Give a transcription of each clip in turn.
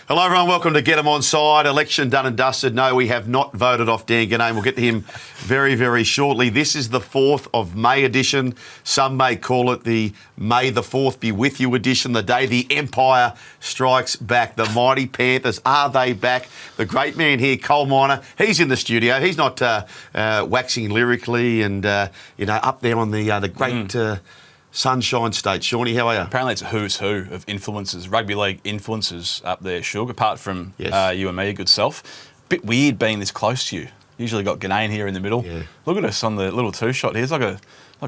Hello, everyone. Welcome to Get 'em Onside. Election done and dusted. No, we have not voted off Dan Ginnane. We'll get to him very, very shortly. This is the 4th of May edition. Some may call it the May the 4th be with you edition, the day the Empire strikes back. The mighty Panthers, are they back? The great man here, Coal Miner, he's in the studio. He's not waxing lyrically and, up there on the great... Sunshine State. Shawnee, how are you? Apparently it's a who's who of influencers, rugby league influencers up there, Shug, apart from you and me, your good self. Bit weird being this close to you. Usually got Ginnane here in the middle. Yeah. Look at us on the little two-shot here. It's like a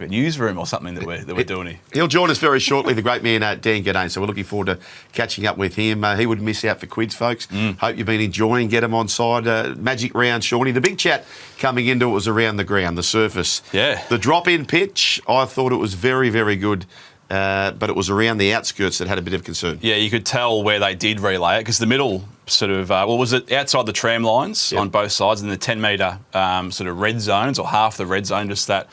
newsroom or something that we're doing here. He'll join us very shortly, the great man Dan Ginnane, so we're looking forward to catching up with him. He would miss out for quids, folks. Hope you've been enjoying Get 'em Onside. Magic round, Shawnee. The big chat coming into it was around the ground, the surface. Yeah. The drop-in pitch, I thought it was very, very good. But it was around the outskirts that had a bit of concern. Yeah, you could tell where they did relay it because the middle sort of, was it outside the tram lines on both sides and the 10-metre sort of red zones or half the red zone, just that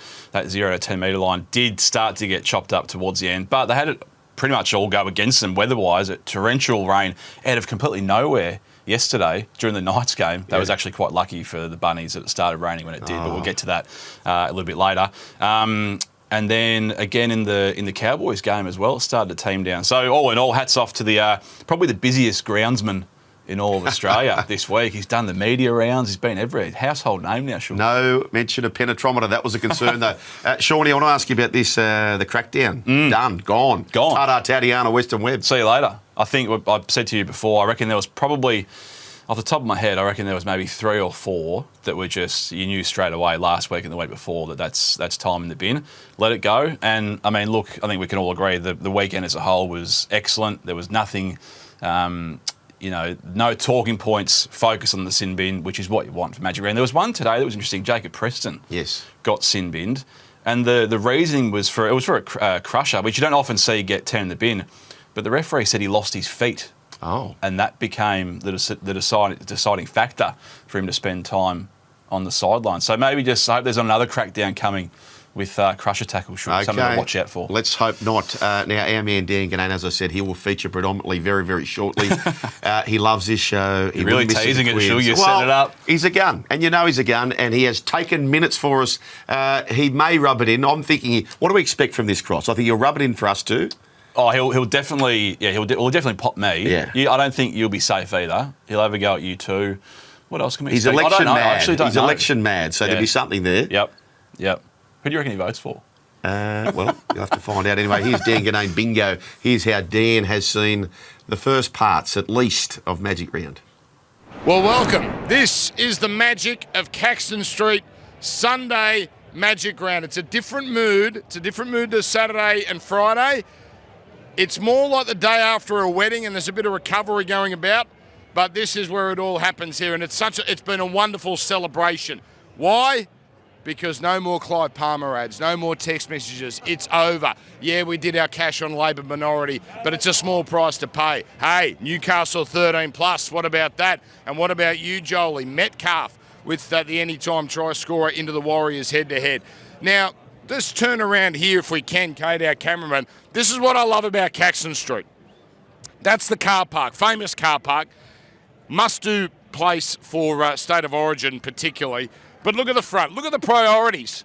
0 to 10 metre line did start to get chopped up towards the end. But they had it pretty much all go against them weather-wise. Torrential rain out of completely nowhere yesterday during the Knights game. That was actually quite lucky for the Bunnies that it started raining when it did, but we'll get to that a little bit later. And then again in the Cowboys game as well, it started to team down. So all in all, hats off to the probably the busiest groundsman in all of Australia this week. He's done the media rounds. He's been everywhere. Household name now, Sean. No mention of penetrometer. That was a concern, though. Shawnee, I want to ask you about this, the crackdown. Done. Gone. Tata, Tatiana, Western Webb. See you later. I think what I said to you before, I reckon there was probably... Off the top of my head, I reckon there was maybe 3 or 4 that were just, you knew straight away last week and the week before that's time in the bin. Let it go. And, I mean, look, I think we can all agree the weekend as a whole was excellent. There was nothing, no talking points, focus on the sin bin, which is what you want for Magic Round. There was one today that was interesting. Jacob Preston got sin binned. And the reasoning was for a crusher, which you don't often see get 10 in the bin. But the referee said he lost his feet. Oh. And that became the deciding factor for him to spend time on the sideline. So maybe just hope there's another crackdown coming with crusher tackle. Something to watch out for. Let's hope not. Now, our man Dan Ginnane, as I said, he will feature predominantly very, very shortly. He loves this show. You're really teasing it, Shul. You set it up. He's a gun, and you know he's a gun, and he has taken minutes for us. He may rub it in. I'm thinking, what do we expect from this cross? I think he'll rub it in for us too. Oh, he'll definitely, he'll definitely pop me. Yeah. I don't think you'll be safe either. He'll have a go at you too. What else can we expect? He's election mad. He's election mad, so there'll be something there. Yep. Who do you reckon he votes for? Well, you'll have to find out anyway. Here's Dan Ginnane bingo. Here's how Dan has seen the first parts, at least, of Magic Round. Well, welcome. This is the magic of Caxton Street Sunday Magic Round. It's a different mood. It's a different mood to Saturday and Friday. It's more like the day after a wedding and there's a bit of recovery going about, but this is where it all happens here, and it's been a wonderful celebration. Why? Because no more Clive Palmer ads, no more text messages. It's over. Yeah, we did our cash on Labor minority, but it's a small price to pay. Hey, Newcastle 13 plus, what about that? And what about you, Jolie? Metcalf with the anytime try scorer into the Warriors head-to-head. Now, let's turn around here if we can, Kate, our cameraman. This is what I love about Caxton Street. That's the car park, famous car park. Must-do place for State of Origin particularly. But look at the front. Look at the priorities.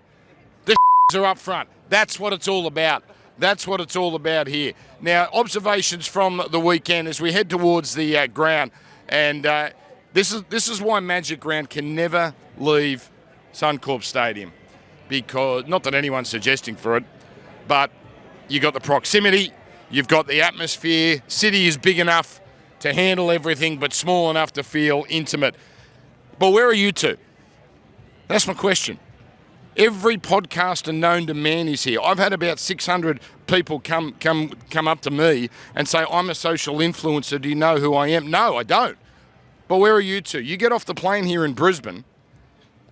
The are up front. That's what it's all about. That's what it's all about here. Now, observations from the weekend as we head towards the ground. And this is why Magic Round can never leave Suncorp Stadium. Because, not that anyone's suggesting for it, but you've got the proximity, you've got the atmosphere. City is big enough to handle everything, but small enough to feel intimate. But where are you two? That's my question. Every podcaster known to man is here. I've had about 600 people come up to me and say, I'm a social influencer. Do you know who I am? No, I don't. But where are you two? You get off the plane here in Brisbane.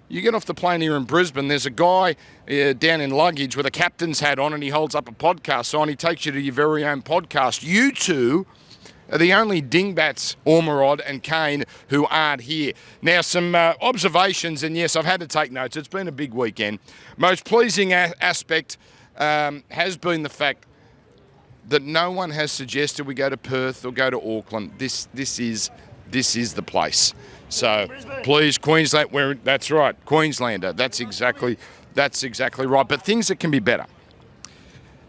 There's a guy down in luggage with a captain's hat on and he holds up a podcast sign. He takes you to your very own podcast. You two are the only dingbats, Ormerod and Caine, who aren't here. Now, some observations, and yes, I've had to take notes. It's been a big weekend. Most pleasing aspect has been the fact that no one has suggested we go to Perth or go to Auckland. This is the place. So please, Queensland. That's right, Queenslander. That's exactly right. But things that can be better.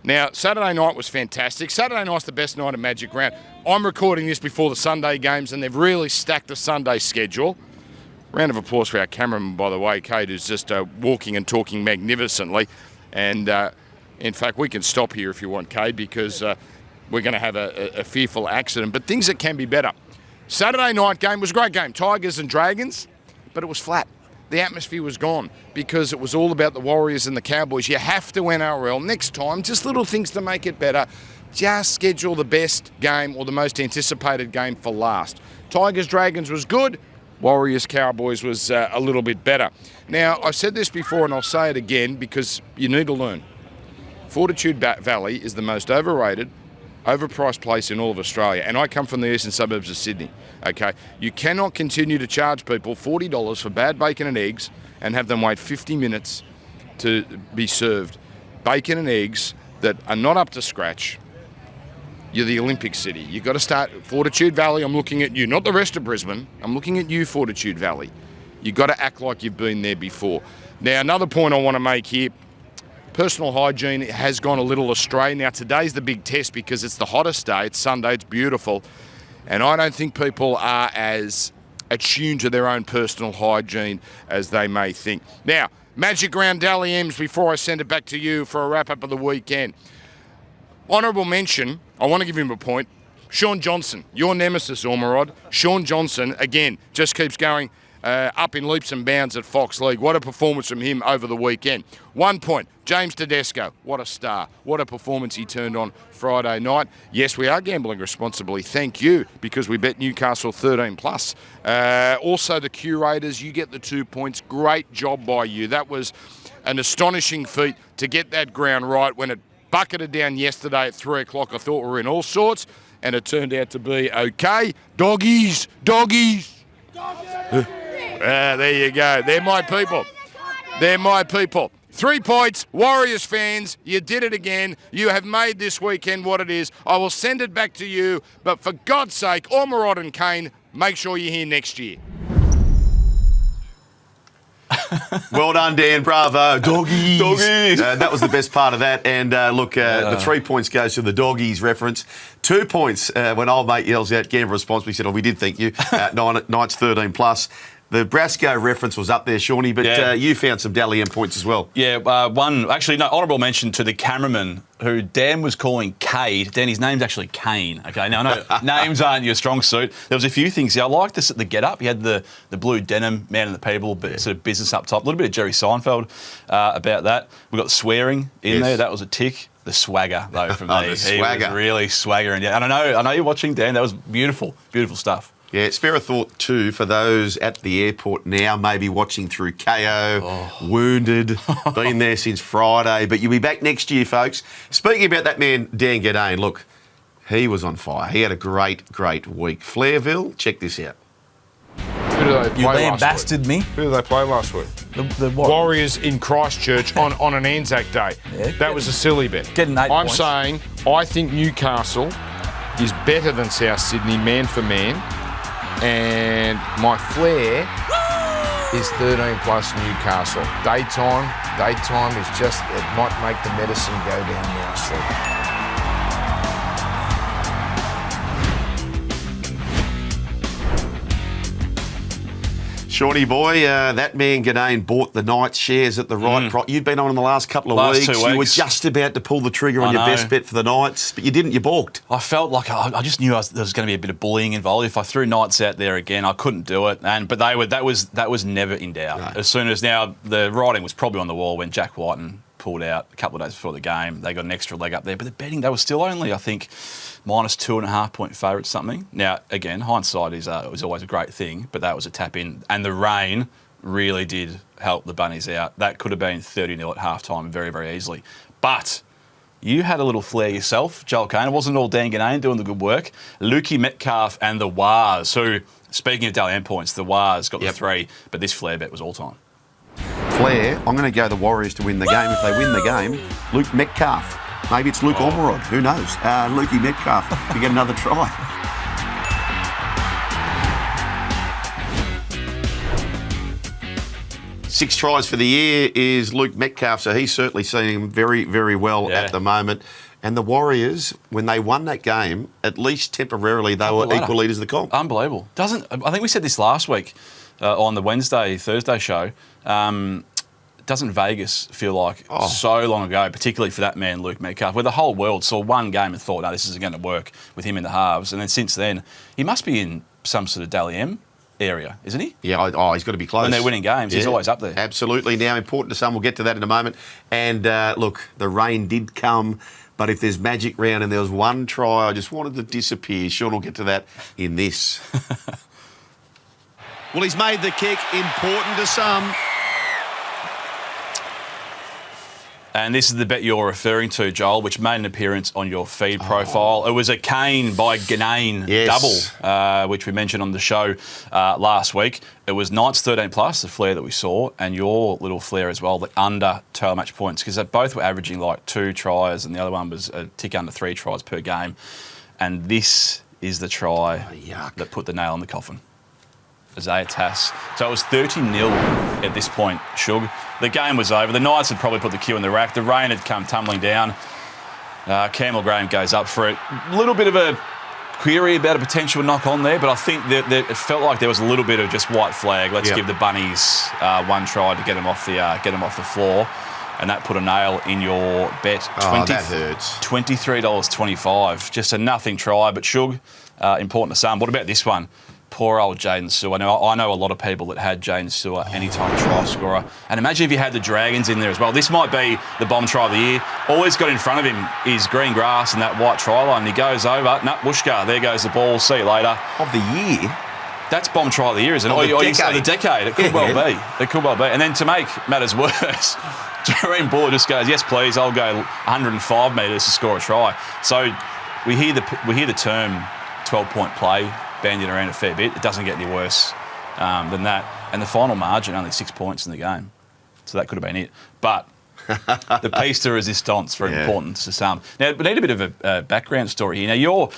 Now, Saturday night was fantastic. Saturday night's the best night of Magic Round. I'm recording this before the Sunday games, and they've really stacked the Sunday schedule. Round of applause for our cameraman, by the way, Kate, who's just walking and talking magnificently. And in fact, we can stop here if you want, Kate, because we're going to have a fearful accident. But things that can be better. Saturday night game was a great game. Tigers and Dragons, but it was flat. The atmosphere was gone because it was all about the Warriors and the Cowboys. You have to NRL next time, just little things to make it better. Just schedule the best game or the most anticipated game for last. Tigers-Dragons was good. Warriors-Cowboys was a little bit better. Now, I've said this before and I'll say it again because you need to learn. Fortitude Valley is the most overrated, overpriced place in all of Australia, and I come from the eastern suburbs of Sydney, okay? You cannot continue to charge people $40 for bad bacon and eggs and have them wait 50 minutes to be served bacon and eggs that are not up to scratch. You're the Olympic City. You've got to start Fortitude Valley. I'm looking at you, not the rest of Brisbane. I'm looking at you, Fortitude Valley. You've got to act like you've been there before. Now, another point I want to make here, personal hygiene has gone a little astray. Now, today's the big test because it's the hottest day. It's Sunday. It's beautiful. And I don't think people are as attuned to their own personal hygiene as they may think. Now, Magic Round Dally M's before I send it back to you for a wrap-up of the weekend. Honourable mention, I want to give him a point. Sean Johnson, your nemesis, Ormerod. Sean Johnson, again, just keeps going up in leaps and bounds at Fox League. What a performance from him over the weekend. 1 point. James Tedesco, what a star. What a performance he turned on Friday night. Yes, we are gambling responsibly. Thank you, because we bet Newcastle 13+. Also, the curators, you get the 2 points. Great job by you. That was an astonishing feat to get that ground right. When it bucketed down yesterday at 3 o'clock, I thought we were in all sorts, and it turned out to be okay. Doggies. There you go. They're my people. 3 points. Warriors fans, you did it again. You have made this weekend what it is. I will send it back to you. But for God's sake, Ormerod and Caine, make sure you're here next year. Well done, Dan. Bravo. Doggies. That was the best part of that. And the 3 points goes to the doggies reference. 2 points when old mate yells out, gamble responsibly. He said, we did thank you. Knights 13+. The Brasco reference was up there, Shawnee, but you found some Dally M points as well. Yeah, honourable mention to the cameraman who Dan was calling Cade. Dan, his name's actually Caine. Okay, now I know names aren't your strong suit. There was a few things. I liked this at the get-up. He had the blue denim, man and the people, but sort of business up top. A little bit of Jerry Seinfeld about that. We got swearing in there. That was a tick. The swagger, though, from me. He was really swaggering. And I know you're watching, Dan. That was beautiful stuff. Yeah, spare a thought too for those at the airport now, maybe watching through KO, wounded, been there since Friday, but you'll be back next year, folks. Speaking about that man, Dan Ginnane, look, he was on fire. He had a great week. Flairville, check this out. Who did they play you lambasted me. Who did they play last week? The Warriors in Christchurch on an Anzac Day. Yeah, that was a silly bet. Getting 8 points. I'm saying I think Newcastle is better than South Sydney, man for man. And my flair is 13+ Newcastle. Daytime is just, it might make the medicine go down nicely. Shawnee boy, that man Ginnane bought the Knights shares at the right price. You've been on in the last couple of weeks. 2 weeks. You were just about to pull the trigger on your best bet for the Knights, but you didn't. You balked. I felt like I just knew there was going to be a bit of bullying involved. If I threw Knights out there again, I couldn't do it. But that was never in doubt. No. As soon as the writing was probably on the wall when Jack Whiten pulled out a couple of days before the game. They got an extra leg up there, but the betting, they were still only, I think, -2.5 point favourites something. Now, again, hindsight is always a great thing, but that was a tap in, and the rain really did help the Bunnies out. That could have been 30-0 at halftime very, very easily. But you had a little flair yourself, Joel Caine. It wasn't all Dan Ginnane doing the good work. Lukey Metcalf and the Wars, who, speaking of Dally M points, the Wars got the 3, but this flair bet was all time. Flair, I'm going to go the Warriors to win the game. If they win the game, Luke Metcalf Maybe it's Luke Ormerod. Who knows? Lukey Metcalf to get another try. Six tries for the year is Luke Metcalf, so he's certainly seeing very, very well at the moment. And the Warriors, when they won that game, at least temporarily, they were equal leaders of the comp. Unbelievable. I think we said this last week on the Thursday show. Doesn't Vegas feel like so long ago, particularly for that man, Luke Metcalf, where the whole world saw one game and thought, no, this isn't going to work with him in the halves. And then since then, he must be in some sort of Dally M area, isn't he? Yeah, he's got to be close. When they're winning games, he's always up there. Absolutely. Now, important to some, we'll get to that in a moment. And look, the rain did come, but if there's magic round and there was one try, I just wanted to disappear. Sean will get to that in this. Well, he's made the kick, important to some. And this is the bet you're referring to, Joel, which made an appearance on your feed profile. It was a Caine by Ginnane double, which we mentioned on the show last week. It was Knights 13 plus, the flare that we saw, and your little flare as well, the under total match points, because they both were averaging like 2 tries, and the other one was a tick under 3 tries per game. And this is the try that put the nail in the coffin. Isaiah Tass. So it was 30-0 at this point, Shug. The game was over. The Knights had probably put the cue in the rack. The rain had come tumbling down. Campbell Graham goes up for it. A little bit of a query about a potential knock on there, but I think that it felt like there was a little bit of just white flag. Let's give the Bunnies one try to get them off the floor. And that put a nail in your bet. That hurts. $23.25. Just a nothing try, but Shug, important to some. What about this one? Poor old Jaden Sewer. Now, I know a lot of people that had Jaden Sewer anytime try scorer. And imagine if you had the Dragons in there as well. This might be the bomb try of the year. All he's got in front of him is green grass and that white try line. And he goes over. Whooshka, there goes the ball. See you later. Of the year? That's bomb try of the year, isn't it? Of the decade. It could well be. It could well be. And then to make matters worse, Jareen Buller just goes, yes, please, I'll go 105 metres to score a try. So we hear the term 12-point play bandied around a fair bit. It doesn't get any worse than that. And the final margin, only 6 points in the game. So that could have been it. But the piece de resistance, very important to some. Now, we need a bit of a background story here. Now,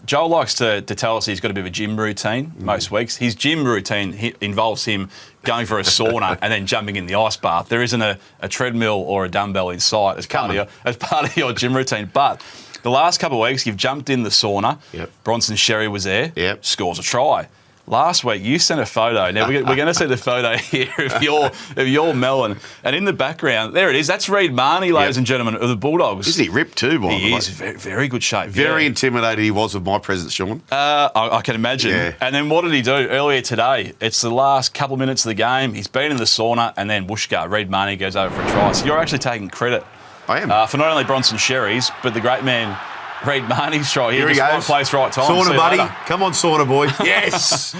Joel likes to tell us he's got a bit of a gym routine most weeks. His gym routine involves him going for a sauna and then jumping in the ice bath. There isn't a treadmill or a dumbbell in sight as part of your gym routine. But the last couple of weeks, you've jumped in the sauna. Bronson Sherry was there. Scores a try. Last week, you sent a photo. Now, we're going to see the photo here of your melon. And in the background, there it is. That's Reid Marnie, ladies and gentlemen, of the Bulldogs. Isn't he ripped too, by the way? He is. Very, very good shape. Very intimidated he was with my presence, Sean. I can imagine. And then what did he do earlier today? It's the last couple of minutes of the game. He's been in the sauna, and then whooshka, Reid Marnie goes over for a try. So you're actually taking credit. I am. For not only Bronson Sherry's, but the great man Reid Marnie's try here. Here he goes. Right place, right time. Sauna, buddy. Come on, sauna, boy. Yes.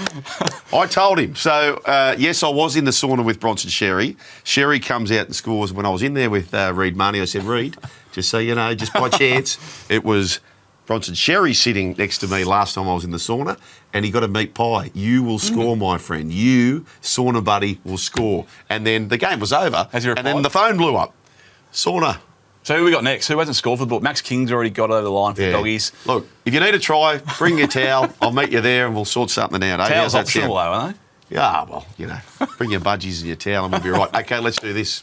I told him. So, yes, I was in the sauna with Bronson Sherry. Sherry comes out and scores. When I was in there with Reid Marnie, I said, Reid, just so you know, just by chance, it was Bronson Sherry sitting next to me last time I was in the sauna, and he got a meat pie. You will score, my friend. You, sauna buddy, will score. And then the game was over, and then the phone blew up. Sauna. So who we got next? Who hasn't scored for the book? Max King's already got over the line for the doggies. Look, if you need a try, bring your towel. I'll meet you there and we'll sort something out. Towel's optional though, aren't they? Yeah, well, you know, bring your budgies and your towel and we'll be right. Okay, let's do this.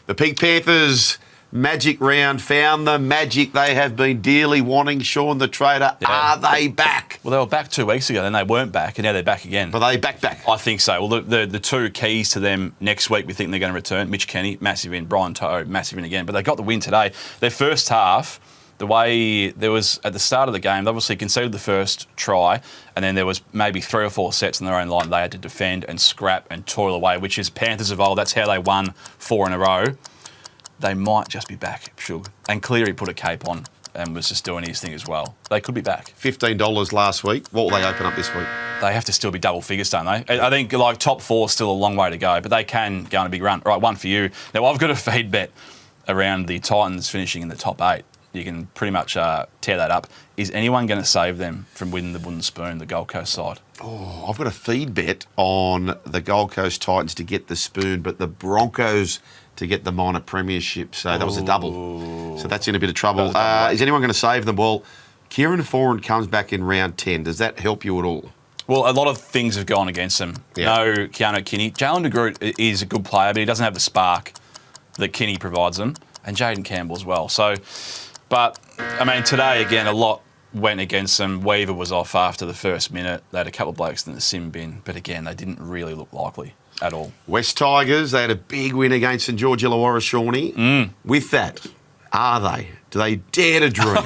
The Pink Panthers magic round found the magic they have been dearly wanting. Sean the Trader, are they back? Well, they were back 2 weeks ago, then they weren't back, and now they're back again. But are they back? I think so. Well, the two keys to them next week, we think they're going to return. Mitch Kenny, massive in. Brian To'o, massive in again. But they got the win today. Their first half, the way there was at the start of the game, they obviously conceded the first try, and then there was maybe 3 or 4 sets in their own line they had to defend and scrap and toil away, which is Panthers of old. That's how they won 4 in a row. They might just be back, Shug. And Cleary put a cape on and was just doing his thing as well. They could be back. $15 last week. What will they open up this week? They have to still be double figures, don't they? I think like top 4 is still a long way to go, but they can go on a big run. Right, one for you. Now, I've got a feed bet around the Titans finishing in the top 8. you can pretty much tear that up. Is anyone going to save them from winning the wooden spoon, the Gold Coast side? Oh, I've got a feed bet on the Gold Coast Titans to get the spoon, but the Broncos to get the minor premiership. So that was a double. So that's in a bit of trouble. Is anyone going to save them? Well, Kieran Foran comes back in round 10. Does that help you at all? Well, a lot of things have gone against him. Yeah. No Keanu Kinney. Jalen de Groot is a good player, but he doesn't have the spark that Kinney provides them, and Jaden Campbell as well. So, but, I mean, today, again, a lot went against them. Weaver was off after the first minute. They had a couple of blokes in the sim bin, but again, they didn't really look likely at all. West Tigers, they had a big win against St George Illawarra, Shawnee. With that, are they? Do they dare to dream?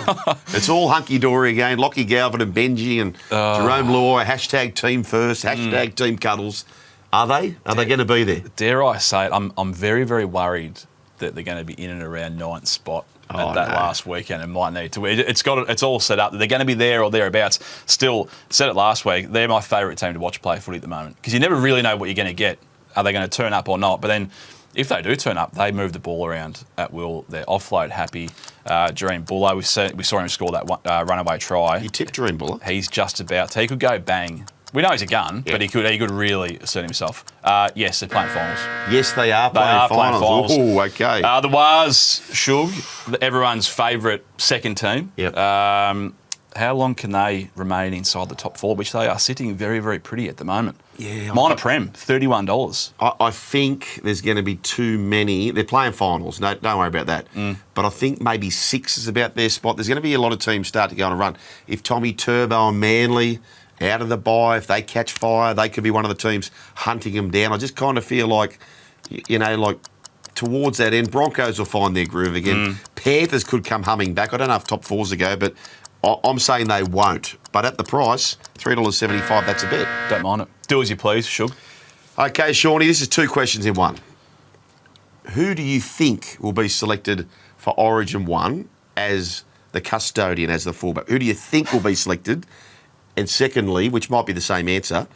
It's all hunky-dory again. Lockie Galvin and Benji and Jerome Law, hashtag team first, hashtag team cuddles. Are they? Are they going to be there? Dare I say it, I'm very, very worried that they're going to be in and around 9th spot at that last weekend and might need to. It's all set up that they're going to be there or thereabouts. Still, said it last week, they're my favourite team to watch play footy at the moment because you never really know what you're going to get. Are they going to turn up or not? But then if they do turn up, they move the ball around at will. They're offload happy. Dream Buller, we saw him score that runaway try. You tipped Dream Buller. He's just about to. He could go bang. We know he's a gun, but he could really assert himself. Yes, they're playing finals. Yes, they are playing finals. Oh, okay. The Waz, Shug, everyone's favourite second team. Yep. How long can they remain inside the top 4, which they are sitting very, very pretty at the moment? Yeah. Minor Prem, $31. I think there's going to be too many. They're playing finals. No, don't worry about that. But I think maybe 6 is about their spot. There's going to be a lot of teams start to go on a run. If Tommy Turbo and Manly out of the bye, if they catch fire, they could be one of the teams hunting them down. I just kind of feel like, like towards that end, Broncos will find their groove again. Panthers could come humming back. I don't know if top 4's to go, but I'm saying they won't. But at the price, $3.75, that's a bet. Don't mind it. Do as you please, Shug. Okay, Shawnee, this is 2 questions in one. Who do you think will be selected for Origin 1 as the custodian, as the fullback? Who do you think will be selected? And secondly, which might be the same answer,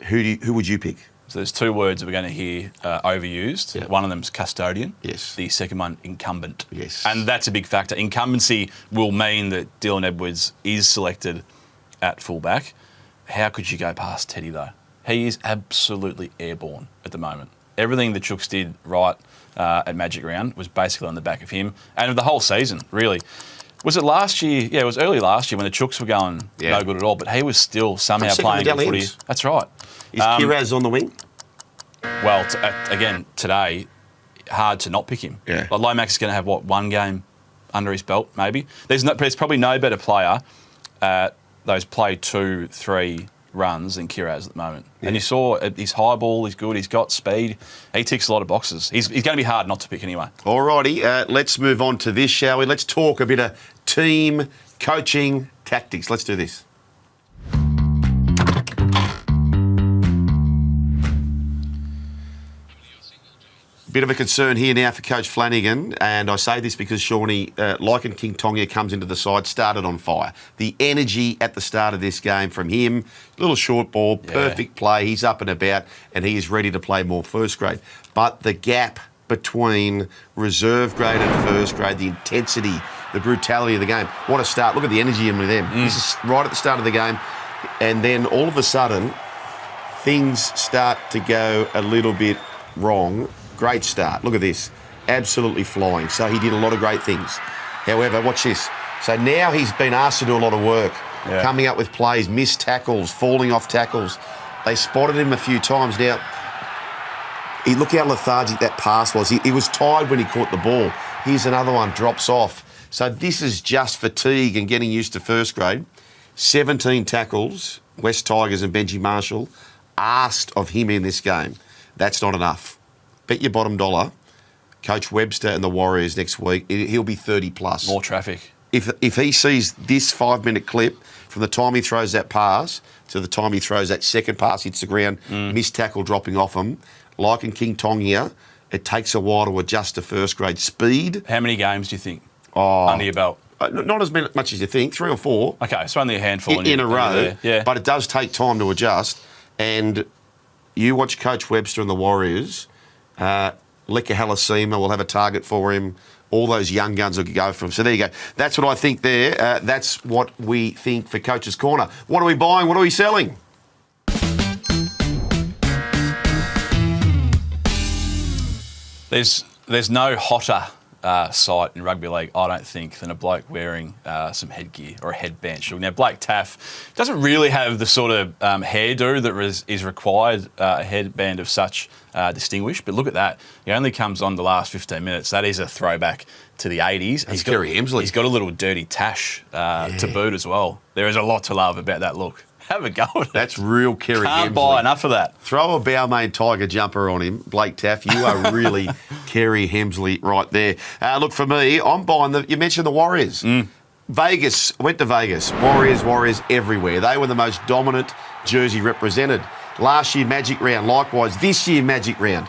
who would you pick? So there's 2 words that we're going to hear overused. Yep. One of them's custodian. Yes. The second one, incumbent. Yes. And that's a big factor. Incumbency will mean that Dylan Edwards is selected at fullback. How could you go past Teddy, though? He is absolutely airborne at the moment. Everything that Chooks did right at Magic Round was basically on the back of him. And of the whole season, really. Was it last year? Yeah, it was early last year when the Chooks were going no good at all, but he was still somehow playing good footy. That's right. Is Kiraz on the wing? Well, again, today, hard to not pick him. Yeah. Like Lomax is going to have, 1 game under his belt, maybe? There's probably no better player at those play 2-3 runs than Kiraz at the moment. Yeah. And you saw his high ball, he's good, he's got speed. He ticks a lot of boxes. He's going to be hard not to pick anyway. All righty, let's move on to this, shall we? Let's talk a bit of team coaching tactics. Let's do this. Bit of a concern here now for Coach Flanagan, and I say this because Shawnee, like in King Tonga, comes into the side, started on fire. The energy at the start of this game from him, little short ball, perfect play, he's up and about, and he is ready to play more first grade. But the gap between reserve grade and first grade, the intensity, the brutality of the game, what a start. Look at the energy in with them. This is right at the start of the game, and then all of a sudden, things start to go a little bit wrong. Great start. Look at this. Absolutely flying. So he did a lot of great things. However, watch this. So now he's been asked to do a lot of work, coming up with plays, missed tackles, falling off tackles. They spotted him a few times. Now, look how lethargic that pass was. He was tired when he caught the ball. Here's another one, drops off. So this is just fatigue and getting used to first grade. 17 tackles, West Tigers and Benji Marshall asked of him in this game. That's not enough. Bet your bottom dollar, Coach Webster and the Warriors next week, he'll be 30 plus. More traffic. If he sees this 5-minute clip from the time he throws that pass to the time he throws that second pass, hits the ground, missed tackle dropping off him, like in King Tong here, it takes a while to adjust to first grade speed. How many games do you think under your belt? Not as much as you think, 3 or 4. Okay, so only a handful in a row. Yeah. But it does take time to adjust. And you watch Coach Webster and the Warriors. Leka Halasima will have a target for him all those young guns will go from. So there you go. That's what I think there. That's what we think for Coach's Corner. What are we buying? What are we selling? There's no hotter sight in rugby league, I don't think, than a bloke wearing some headgear or a headband. Now, Blake Taff doesn't really have the sort of hairdo that is required, a headband of such distinguished. But look at that. He only comes on the last 15 minutes. That is a throwback to the 80s. He's Kerry Hemsley. He's got a little dirty tash to boot as well. There is a lot to love about that look. Have a go at it. That's real Kerry Hemsley. Can't buy enough of that. Throw a Balmain Tiger jumper on him. Blake Taff, you are really Kerry Hemsley right there. Look, for me, I'm buying you mentioned the Warriors. Vegas, went to Vegas. Warriors everywhere. They were the most dominant jersey represented. Last year, Magic Round. Likewise, this year, Magic Round.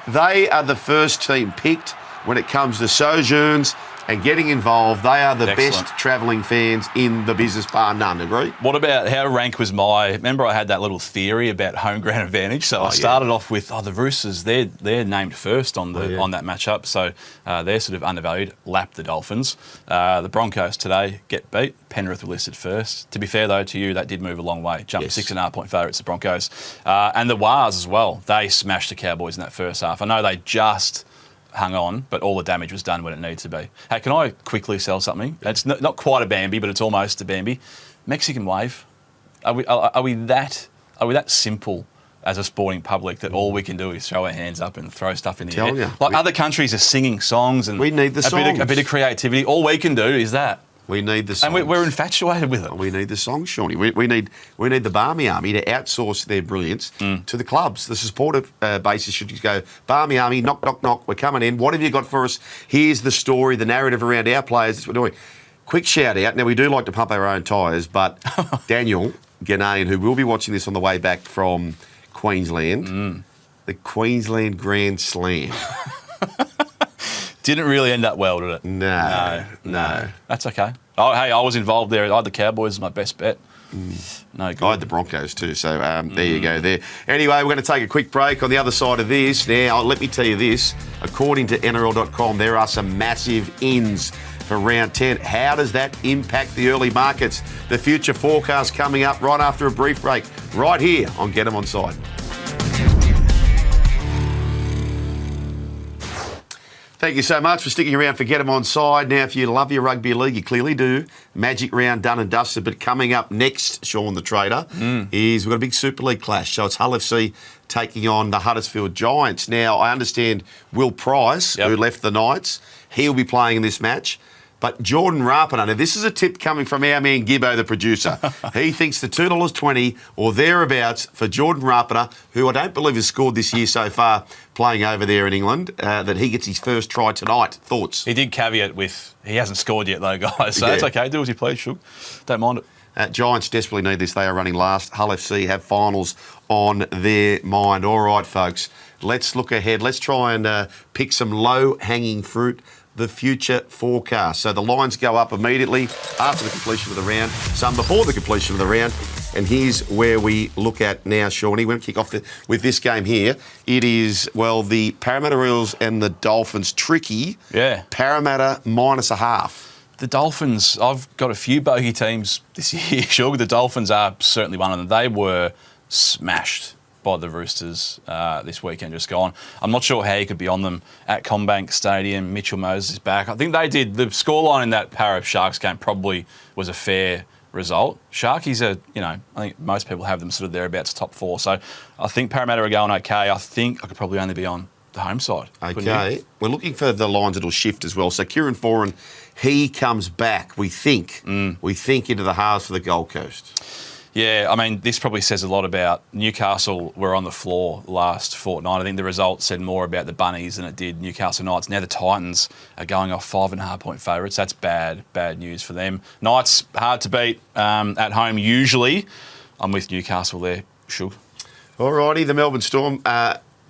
They are the first team picked when it comes to sojourns and getting involved. They are the Excellent. best travelling fans in the business, bar none. Agree? What about how rank was remember I had that little theory about home ground advantage. So I started off with, the Roosters, they're named first on that matchup. So they're sort of undervalued, lapped the Dolphins. The Broncos today get beat. Penrith were listed first. To be fair, though, to you, that did move a long way. Jumped 6.5 point favourites, the Broncos. And the Wars as well. They smashed the Cowboys in that first half. I know they just hung on, but all the damage was done when it needed to be. Hey, can I quickly sell something? It's not quite a Bambi, but it's almost a Bambi. Mexican wave. Are we that simple as a sporting public that all we can do is throw our hands up and throw stuff in the air? Like other countries are singing songs and we need the songs. A bit of creativity. All we can do is that. We need the songs. And we're infatuated with it. We need the songs, Shawnee. We need the Barmy Army to outsource their brilliance to the clubs. The supportive basis should just go, Barmy Army, knock, knock, knock, we're coming in. What have you got for us? Here's the story, the narrative around our players. That's what we're doing. Quick shout out. Now, we do like to pump our own tyres, but Daniel Ginnane, who will be watching this on the way back from Queensland, the Queensland Grand Slam. Didn't really end up well, did it? No. That's okay. Oh, hey, I was involved there. I had the Cowboys as my best bet. No good. I had the Broncos too, so there you go there. Anyway, we're going to take a quick break. On the other side of this, now, let me tell you this. According to NRL.com, there are some massive ins for round 10. How does that impact the early markets? The future forecast coming up right after a brief break, right here on Get 'Em Onside. Thank you so much for sticking around for Get 'Em Onside. Now, if you love your rugby league, you clearly do. Magic round done and dusted. But coming up next, Sean the Trader, is we've got a big Super League clash. So it's Hull FC taking on the Huddersfield Giants. Now, I understand Will Price, who left the Knights, he'll be playing in this match. But Jordan Rapana, now this is a tip coming from our man Gibbo, the producer. He thinks the $2.20 or thereabouts for Jordan Rapana, who I don't believe has scored this year so far playing over there in England, that he gets his first try tonight. Thoughts? He did caveat with he hasn't scored yet though, guys. So it's okay. Do as you please, Shug. Don't mind it. Giants desperately need this. They are running last. Hull FC have finals on their mind. All right, folks, let's look ahead. Let's try and pick some low-hanging fruit. The future forecast. So the lines go up immediately after the completion of the round, some before the completion of the round. And here's where we look at now, Shawnee. We're going to kick off with this game here. It is, the Parramatta Eels and the Dolphins. Tricky. Yeah. Parramatta -0.5. The Dolphins, I've got a few bogey teams this year, Shug. The Dolphins are certainly one of them. They were smashed by the Roosters this weekend just gone. I'm not sure how you could be on them at Combank Stadium. Mitchell Moses is back. I think they did. The scoreline in that Para Sharks game probably was a fair result. Sharkies are, I think most people have them sort of thereabouts top 4. So I think Parramatta are going okay. I think I could probably only be on the home side. Okay. We're looking for the lines that'll shift as well. So Kieran Foran, he comes back, we think. We think into the halves for the Gold Coast. Yeah, I mean, this probably says a lot about Newcastle were on the floor last fortnight. I think the result said more about the Bunnies than it did Newcastle Knights. Now the Titans are going off 5.5 point favourites. That's bad news for them. Knights, hard to beat at home usually. I'm with Newcastle there, Shug. All righty, the Melbourne Storm.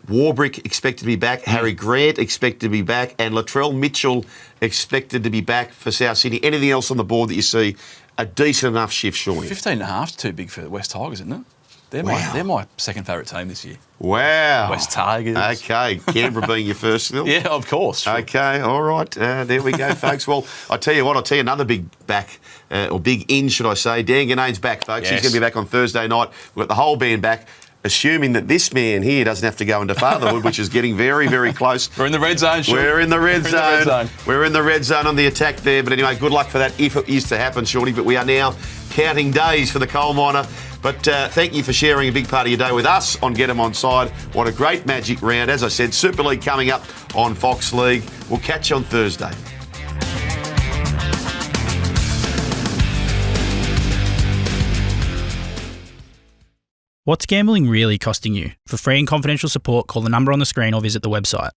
Warbrick expected to be back. Harry Grant expected to be back. And Latrell Mitchell expected to be back for South Sydney. Anything else on the board that you see? A decent enough shift, Shawnee. 15.5 is too big for the West Tigers, isn't it? They're my second favourite team this year. Wow. West Tigers. Okay, Canberra being your first still? Yeah, of course. Sure. Okay, all right. There we go, folks. Well, I'll tell you another big back, or big in, should I say. Dan Ginnane's back, folks. Yes. He's going to be back on Thursday night. We've got the whole band back, assuming that this man here doesn't have to go into fatherhood, which is getting very, very close. We're in the red zone, Sean. We're in the red zone. We're in the red zone on the attack there. But anyway, good luck for that if it is to happen, Shorty. But we are now counting days for the coal miner. But thank you for sharing a big part of your day with us on Get 'em Onside. What a great Magic round. As I said, Super League coming up on Fox League. We'll catch you on Thursday. What's gambling really costing you? For free and confidential support, call the number on the screen or visit the website.